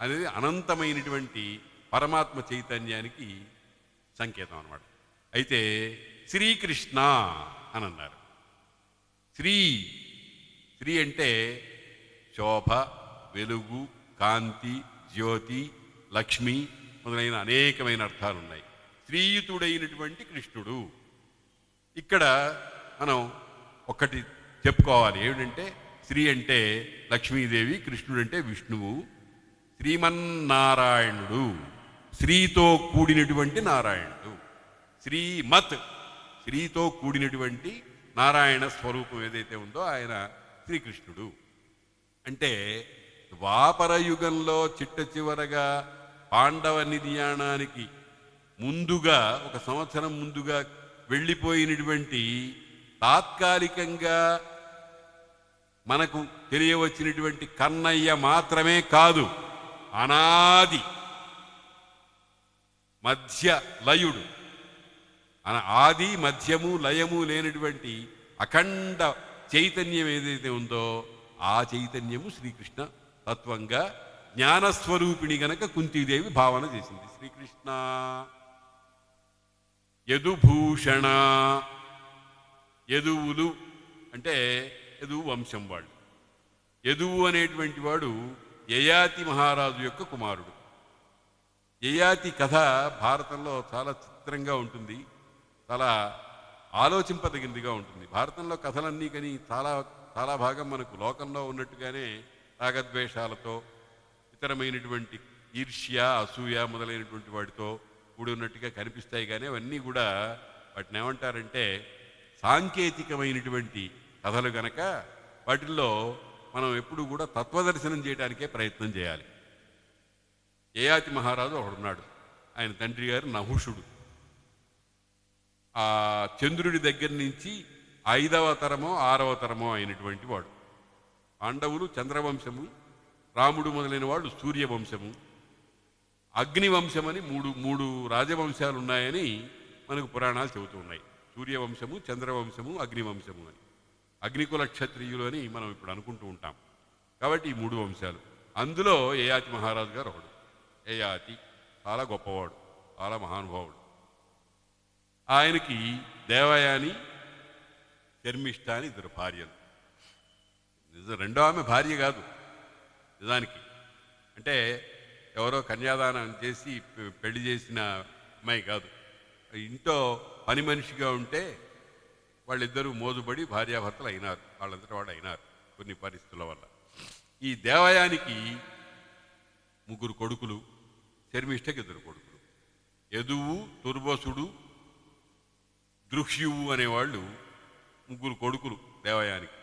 అనేది అనంతమైనటువంటి పరమాత్మ చైతన్యానికి సంకేతం అన్నమాట. అయితే శ్రీకృష్ణ అని అన్నారు. శ్రీ శ్రీ అంటే శోభ, వెలుగు, కాంతి, జ్యోతి, లక్ష్మి మొదలైన అనేకమైన అర్థాలు ఉన్నాయి. శ్రీయుతుడైనటువంటి కృష్ణుడు. ఇక్కడ మనం ఒక్కటి చెప్పుకోవాలి, ఏమిటంటే శ్రీ అంటే లక్ష్మీదేవి, కృష్ణుడు అంటే విష్ణువు, శ్రీమన్నారాయణుడు, శ్రీతో కూడినటువంటి నారాయణుడు. శ్రీమత్, శ్రీతో కూడినటువంటి నారాయణ స్వరూపం ఏదైతే ఉందో ఆయన శ్రీకృష్ణుడు. అంటే ద్వాపర యుగంలో చిట్ట చివరగా పాండవ నిర్యాణానికి ముందుగా, ఒక సంవత్సరం ముందుగా వెళ్ళిపోయినటువంటి, తాత్కాలికంగా మనకు తెలియవచ్చినటువంటి కన్నయ్య మాత్రమే కాదు, అనాది మధ్య లయుడు, ఆది మధ్యము లయము లేనటువంటి అఖండ చైతన్యం ఏదైతే ఉందో ఆ చైతన్యము శ్రీకృష్ణ తత్వంగా జ్ఞానస్వరూపిణి గనక కుంతీదేవి భావన చేసింది. శ్రీకృష్ణ యదుభూషణ, యదువులు అంటే యదువు వంశం వాళ్ళు. యదువు అనేటువంటి వాడు యయాతి మహారాజు యొక్క కుమారుడు. యయాతి కథ భారతంలో చాలా చిత్రంగా ఉంటుంది, చాలా ఆలోచింపదగిందిగా ఉంటుంది. భారతంలో కథలన్నీ కానీ చాలా చాలా భాగం మనకు లోకంలో ఉన్నట్టుగానే రాగద్వేషాలతో, ఇతరమైనటువంటి ఈర్ష్య, అసూయ మొదలైనటువంటి వాటితో కూడి ఉన్నట్టుగా కనిపిస్తాయి. కానీ అవన్నీ కూడా వాటిని ఏమంటారంటే సాంకేతికమైనటువంటి కథలు గనక వాటిల్లో మనం ఎప్పుడు కూడా తత్వదర్శనం చేయడానికే ప్రయత్నం చేయాలి. యయాతి మహారాజు ఒకడున్నాడు, ఆయన తండ్రి గారు నహుషుడు. ఆ చంద్రుడి దగ్గర నుంచి 5వ తరమో 6వ తరమో అయినటువంటి వాడు. పాండవులు చంద్రవంశము, రాముడు మొదలైన వాళ్ళు సూర్యవంశము, అగ్నివంశమని మూడు రాజవంశాలు ఉన్నాయని మనకు పురాణాలు చెబుతూ ఉన్నాయి. సూర్యవంశము, చంద్రవంశము, అగ్నివంశము అని. అగ్నికుల క్షత్రియులు అని మనం ఇప్పుడు అనుకుంటూ ఉంటాం. కాబట్టి ఈ 3 వంశాలు, అందులో యయాతి మహారాజు గారు ఒకడు. యయాతి చాలా గొప్పవాడు, చాలా మహానుభావుడు. ఆయనకి దేవయాని, శర్మిష్ఠ అని 2 భార్యలు. రెండో ఆమె భార్య కాదు నిజానికి, అంటే ఎవరో కన్యాదానం చేసి పెళ్లి చేసిన అమ్మాయి కాదు. ఇంట్లో పని మనిషిగా ఉంటే వాళ్ళిద్దరూ మోజుబడి భార్యాభర్తలు అయినారు, వాళ్ళంతటా వాళ్ళు అయినారు కొన్ని పరిస్థితుల వల్ల. ఈ దేవయానికి 3 కొడుకులు, శర్మిష్ఠకి 2 కొడుకులు. యదువు, తుర్వసుడు, దృహ్యువు అనేవాళ్ళు 3 కొడుకులు దేవయానికి.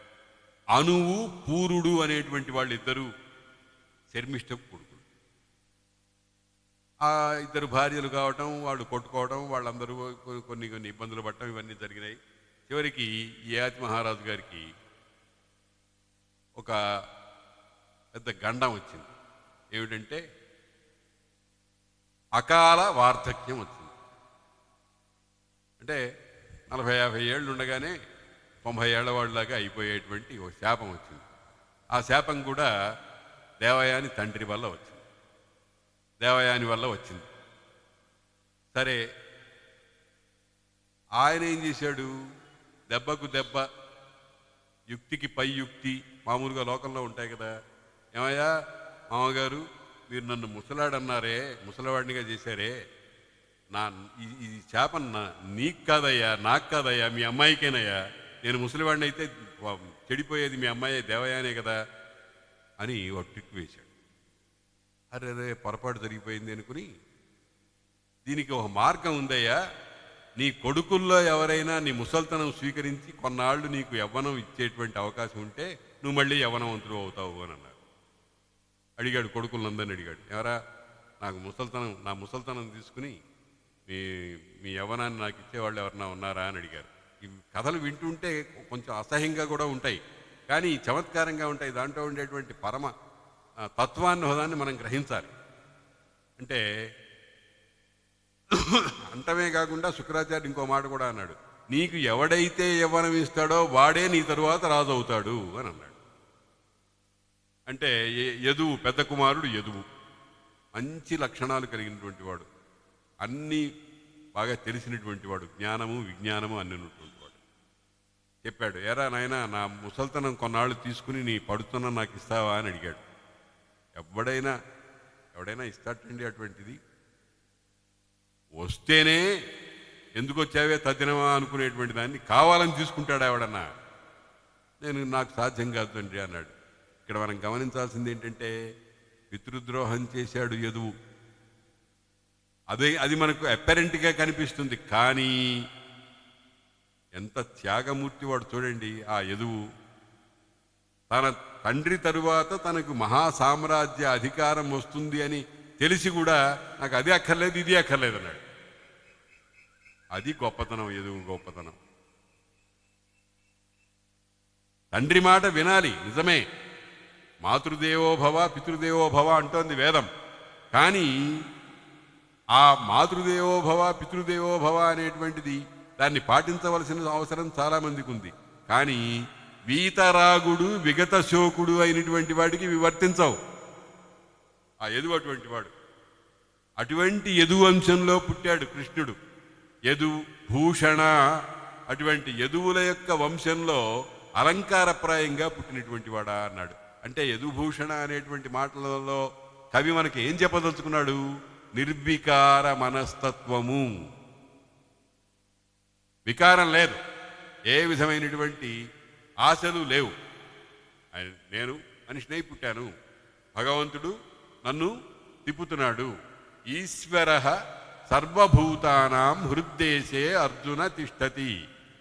అనువు, పూరుడు అనేటువంటి వాళ్ళు 2 శర్మిష్ఠ కొడుకులు. ఆ 2 భార్యలు కావటం, వాళ్ళు కొట్టుకోవడం, వాళ్ళందరూ కొన్ని ఇబ్బందులు పడటం, ఇవన్నీ జరిగినాయి. చివరికి యయాతి మహారాజు గారికి ఒక పెద్ద గండం వచ్చింది. ఏమిటంటే అకాల వార్ధక్యం వచ్చింది. అంటే 40-50 ఏళ్ళు ఉండగానే 90 ఏళ్ల వాళ్ళలాగా అయిపోయేటువంటి ఒక శాపం వచ్చింది. ఆ శాపం కూడా దేవయాని తండ్రి వల్ల వచ్చింది, దేవయాని వల్ల వచ్చింది. సరే, ఆయన ఏం చేశాడు? దెబ్బకు దెబ్బ, యుక్తికి పై యుక్తి మామూలుగా లోకంలో ఉంటాయి కదా. ఏమయ్యా మామగారు, మీరు నన్ను ముసలాడన్నారే, ముసలివాడినిగా చేశారే, ఈ శాపం నీకు కాదయ్యా, నాకు కాదయ్యా, మీ అమ్మాయికేనయ్యా. నేను ముసలివాడిని అయితే చెడిపోయేది మీ అమ్మాయి దేవయానే కదా అని ఒక ట్రిక్ వేశాడు. అరే పొరపాటు జరిగిపోయింది అనుకుని, దీనికి ఒక మార్గం ఉందయ్యా, నీ కొడుకుల్లో ఎవరైనా నీ ముసల్తనం స్వీకరించి కొన్నాళ్ళు నీకు యవ్వనం ఇచ్చేటువంటి అవకాశం ఉంటే నువ్వు మళ్ళీ యవ్వనవంతుడు అవుతావు అని అన్నాడు. అడిగాడు, కొడుకులందరినీ అడిగాడు, ఎవరా నా ముసల్తనం తీసుకుని మీ యవ్వనాన్ని నాకు ఇచ్చేవాళ్ళు ఎవరన్నా ఉన్నారా అని అడిగారు. ఈ కథలు వింటుంటే కొంచెం అసహ్యంగా కూడా ఉంటాయి, కానీ చమత్కారంగా ఉంటాయి. దాంట్లో ఉండేటువంటి పరమ తత్వాన్ని హోదాన్ని మనం గ్రహించాలి. అంటే అంటమే కాకుండా శుక్రాచార్య ఇంకో మాట కూడా అన్నాడు, నీకు ఎవడైతే యవ్వనం ఇస్తాడో వాడే నీ తరువాత రాజు అవుతాడు అని అన్నాడు. అంటే యదువు పెద్ద కుమారుడు యదువు, మంచి లక్షణాలు కలిగినటువంటి వాడు, అన్నీ బాగా తెలిసినటువంటి వాడు, జ్ఞానము విజ్ఞానము అన్ని ఉన్నటువంటి వాడు. చెప్పాడు, ఎరా నాయనా నా ముసల్తనం కొన్నాళ్ళు తీసుకుని నీ పడుతున్నా నాకు ఇస్తావా అని అడిగాడు. ఎవడైనా ఇస్తాటండి అటువంటిది? వస్తేనే ఎందుకు వచ్చావే తద్దినమా అనుకునేటువంటి దాన్ని కావాలని తీసుకుంటాడు ఎవడన్నా. నాకు సాధ్యం కాదు తండ్రి అన్నాడు. ఇక్కడ మనం గమనించాల్సింది ఏంటంటే పితృద్రోహం చేశాడు యదువు. అది మనకు అపెరెంట్గా కనిపిస్తుంది, కానీ ఎంత త్యాగమూర్తి వాడు చూడండి ఆ యదువు. తన తండ్రి తరువాత తనకు మహాసామ్రాజ్య అధికారం వస్తుంది అని తెలిసి కూడా నాకు అది అక్కర్లేదు ఇది అక్కర్లేదు అన్నాడు. అది గొప్పతనం, యదువు గొప్పతనం. తండ్రి మాట వినాలి, నిజమే. మాతృదేవోభవ పితృదేవోభవ అంటోంది వేదం. కానీ ఆ మాతృదేవోభవ పితృదేవోభవ అనేటువంటిది దాన్ని పాటించవలసిన అవసరం చాలామందికి ఉంది. కానీ వీతరాగుడు విగత శోకుడు అయినటువంటి వాడికి వివర్తించవు. ఆ యదువు అటువంటి వాడు. అటువంటి యదు వంశంలో పుట్టాడు కృష్ణుడు. యదు భూషణ, అటువంటి యదువుల యొక్క వంశంలో అలంకారప్రాయంగా పుట్టినటువంటి వాడా అన్నాడు. అంటే యదుభూషణ అనేటువంటి మాటలలో కవి మనకి ఏం చెప్పదలుచుకున్నాడు? నిర్వికార మనస్తత్వము. వికారం లేదు, ఏ విధమైనటువంటి ఆశలు లేవు. నేను మనిషినై పుట్టాను, భగవంతుడు నన్ను తిప్పుతున్నాడు. ఈశ్వర సర్వభూతానాం హృద్దేశే అర్జున తిష్టతి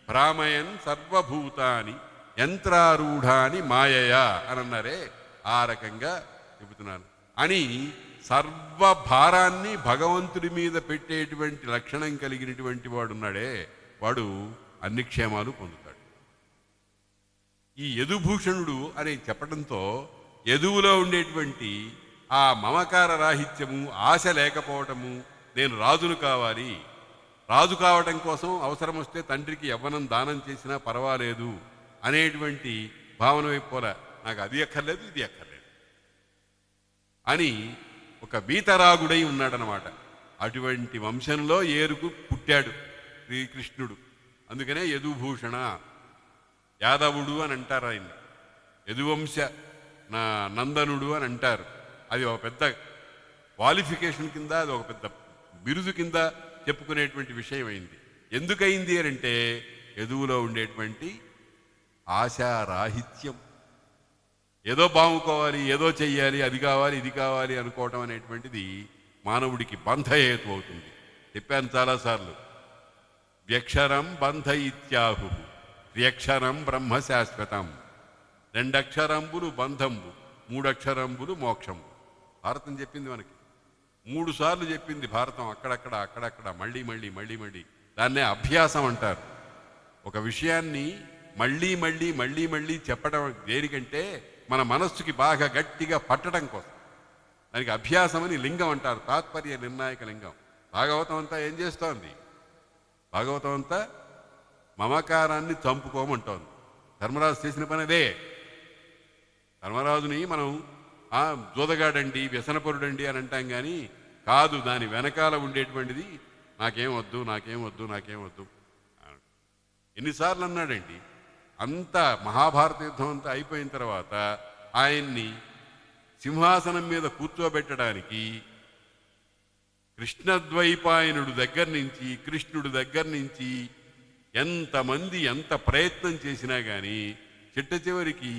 భ్రామయన్ సర్వభూతాని యంత్రారూఢాని మాయయా అని అన్నారే, ఆ రకంగా చెబుతున్నాను అని. సర్వభారాన్ని భగవంతుడి మీద పెట్టేటువంటి లక్షణం కలిగినటువంటి వాడున్నాడే, వాడు అన్ని క్షేమాలు పొందుతాడు. ఈ యదుభూషణుడు అని చెప్పడంతో యదువులో ఉండేటువంటి ఆ మమకార రాహిత్యము, ఆశ లేకపోవటము, నేను రాజును కావాలి, రాజు కావటం కోసం అవసరం వస్తే తండ్రికి యవ్వనం దానం చేసినా పర్వాలేదు అనేటువంటి భావన వైపు పోలా, నాకు అది అక్కర్లేదు ఇది అక్కర్లేదు అని ఒక వీతరాగుడై ఉన్నాడనమాట. అటువంటి వంశంలో ఏరుకు పుట్టాడు శ్రీకృష్ణుడు. అందుకనే యదుభూషణ, యాదవుడు అని అంటారు ఆయన్ని, యదువంశ నందనుడు అని అంటారు. అది ఒక పెద్ద క్వాలిఫికేషన్ కింద, అది ఒక పెద్ద బిరుదు కింద చెప్పుకునేటువంటి విషయం అయింది. ఎందుకయింది అని అంటే యదువులో ఉండేటువంటి ఆశారాహిత్యం. ఏదో బాగుకోవాలి, ఏదో చెయ్యాలి, అది కావాలి ఇది కావాలి అనుకోవటం అనేటువంటిది మానవుడికి బంధహేతు అవుతుంది. చెప్పాను చాలాసార్లు, వ్యక్షరం బంధ ఇత్యాహు త్ర్యక్షరం బ్రహ్మ శాశ్వతం. 2 అక్షరంబులు బంధంబు, 3 అక్షరంబులు మోక్షంబు. భారతం చెప్పింది మనకి 3 సార్లు చెప్పింది భారతం. అక్కడక్కడ మళ్ళీ మళ్ళీ మళ్ళీ మళ్ళీ. దాన్నే అభ్యాసం అంటారు. ఒక విషయాన్ని మళ్ళీ మళ్ళీ మళ్ళీ మళ్ళీ చెప్పడం దేనికంటే మన మనస్సుకి బాగా గట్టిగా పట్టడం కోసం. దానికి అభ్యాసం అని లింగం అంటారు, తాత్పర్య నిర్ణాయక లింగం. భాగవతం అంతా ఏం చేస్తోంది? భాగవతం అంతా మమకారాన్ని చంపుకోమంటోంది. ధర్మరాజు చేసిన పని అదే. ధర్మరాజుని మనం జోదగాడండి, వ్యసనపరుడండి అని అంటాం, కానీ కాదు, దాని వెనకాల ఉండేటువంటిది నాకేం వద్దు నాకేం వద్దు నాకేం వద్దు. ఎన్నిసార్లు అన్నాడండి. అంత మహాభారత యుద్ధం అంతా అయిపోయిన తర్వాత ఆయన్ని సింహాసనం మీద కూర్చోబెట్టడానికి కృష్ణద్వైపాయనుడు దగ్గర నుంచి, కృష్ణుడు దగ్గర నుంచి ఎంతమంది ఎంత ప్రయత్నం చేసినా కానీ చిట్ట చివరికి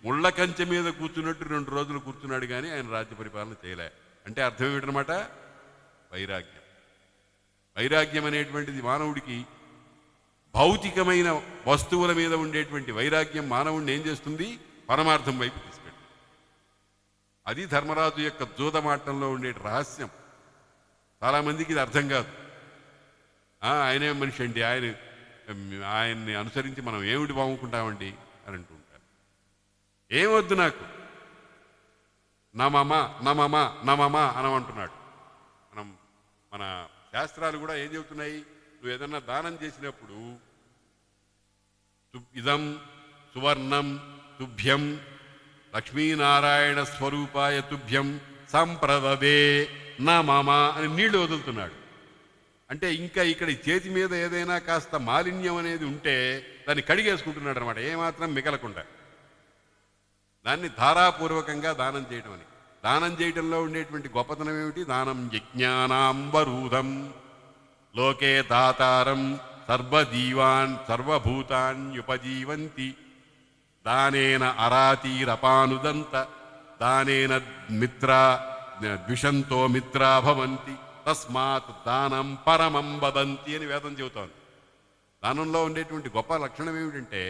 ముళ్ళ కంచె మీద కూర్చున్నట్టు 2 రోజులు కూర్చున్నాడు, కానీ ఆయన రాజ్య పరిపాలన చేయలే. అంటే అర్థం ఏమిటనమాట? వైరాగ్యం. వైరాగ్యం అనేటువంటిది మానవుడికి భౌతికమైన వస్తువుల మీద ఉండేటువంటి వైరాగ్యం మానవుడిని ఏం చేస్తుంది? పరమార్థం వైపు తీసుకెళ్ళి. అది ధర్మరాజు యొక్క జూదమాటంలో ఉండే రహస్యం. చాలామందికి ఇది అర్థం కాదు. ఆయనే మనిషి అండి, ఆయన్ని అనుసరించి మనం ఏమిటి బాగుంటామండి అని అంటుంటారు. ఏమొద్దు నాకు, నమమ నమమ నమమ అనమంటున్నాడు. మన శాస్త్రాలు కూడా ఏం చెబుతున్నాయి? నువ్వు ఏదన్నా దానం చేసినప్పుడు ఇదం సువర్ణం తుభ్యం లక్ష్మీనారాయణ స్వరూపాయ తుభ్యం సంప్రదదే నా మామ అని నీళ్లు వదులుతున్నాడు. అంటే ఇంకా ఇక్కడ చేతి మీద ఏదైనా కాస్త మాలిన్యం అనేది ఉంటే దాన్ని కడిగేసుకుంటున్నాడు అనమాట, ఏమాత్రం మిగలకుండా. దాన్ని ధారాపూర్వకంగా దానం చేయటం అని. దానం చేయటంలో ఉండేటువంటి గొప్పతనం ఏమిటి? దానం యజ్ఞానాంబరూధం లోకే దాతారం సర్వజీవాన్ సర్వభూతాన్యుపజీవంతి దానేన అరాతీరపానుదంత దానేన మిత్రా ద్విషంతో మిత్రా భవంతి తస్మాత్ దానం పరమం వదంతి అని వేదం చెబుతోంది. దానంలో ఉండేటువంటి గొప్ప లక్షణం ఏమిటంటే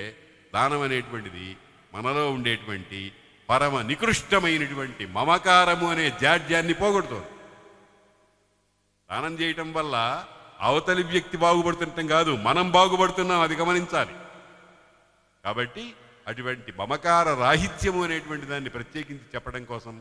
దానం అనేటువంటిది మనలో ఉండేటువంటి పరమ నికృష్టమైనటువంటి మమకారము అనే జాడ్యాన్ని పోగొడుతోంది. దానం చేయటం వల్ల అవతలి వ్యక్తి బాగుపడుతుండటం కాదు, మనం బాగుపడుతున్నాం, అది గమనించాలి. కాబట్టి అటువంటి మమకార రాహిత్యము అనేటువంటి దాన్ని ప్రత్యేకించి చెప్పడం కోసం